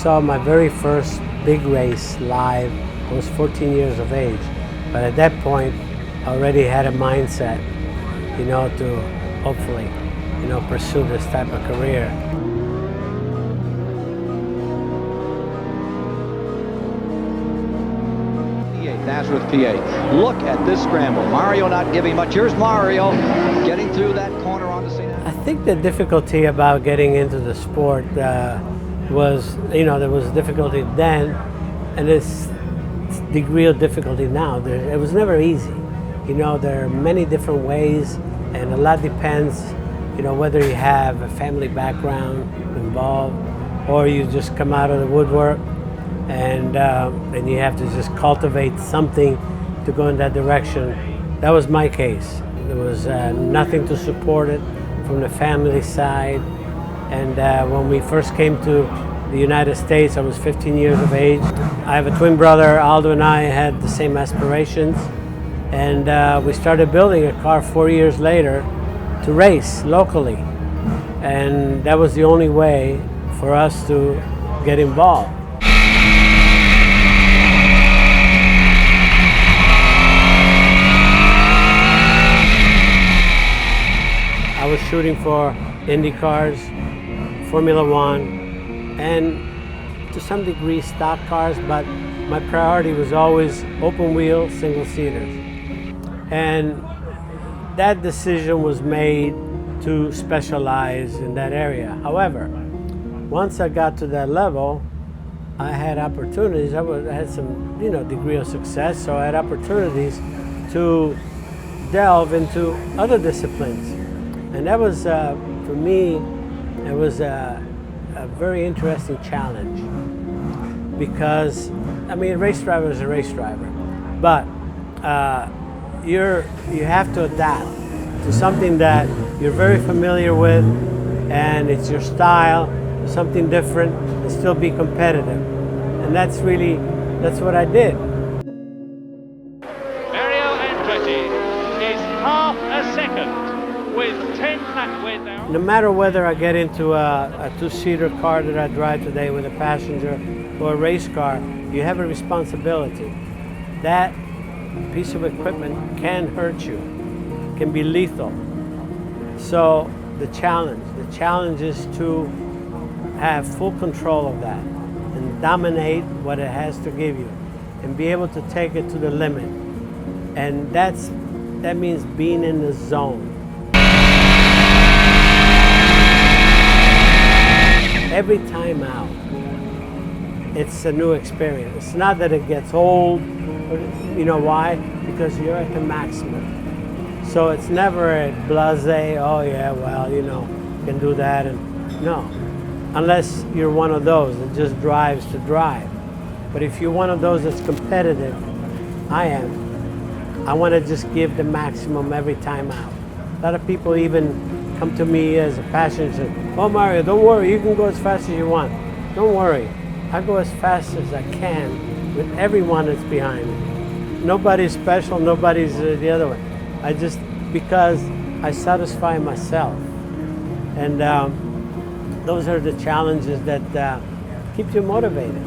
saw my very first big race live, I was 14 years of age. But at that point, I already had a mindset, to hopefully, pursue this type of career. Nazareth, PA. Look at this scramble. Mario not giving much. Here's Mario getting through that corner on the scene. I think the difficulty about getting into the sport was, there was difficulty then, and this degree of difficulty now. It was never easy. There are many different ways, and a lot depends, whether you have a family background involved or you just come out of the woodwork and you have to just cultivate something to go in that direction. That was my case. There was nothing to support it from the family side. And when we first came to the United States, I was 15 years of age. I have a twin brother. Aldo and I had the same aspirations. And we started building a car 4 years later to race locally. And that was the only way for us to get involved. I was shooting for IndyCars, Formula One, and to some degree stock cars, but my priority was always open wheel, single seaters. And that decision was made to specialize in that area. However, once I got to that level, I had opportunities. I had some, degree of success, so I had opportunities to delve into other disciplines. And that was, for me, it was a very interesting challenge because, a race driver is a race driver, but you have to adapt to something that you're very familiar with and it's your style, something different, and still be competitive. And that's what I did. Andretti is half a second with 10 lap width now. No matter whether I get into a two-seater car that I drive today with a passenger or a race car, you have a responsibility. That piece of equipment can hurt you, can be lethal. So the challenge is to have full control of that and dominate what it has to give you and be able to take it to the limit. And that means being in the zone. Every time out, it's a new experience. It's not that it gets old, or, why? Because you're at the maximum. So it's never a blasé, oh yeah, well, you can do that. And no, unless you're one of those that just drives to drive. But if you're one of those that's competitive, I am. I want to just give the maximum every time out. A lot of people even come to me as a passenger and say, oh Mario, don't worry, you can go as fast as you want. Don't worry, I go as fast as I can with everyone that's behind me. Nobody's special, nobody's the other way. Because I satisfy myself. And those are the challenges that keep you motivated.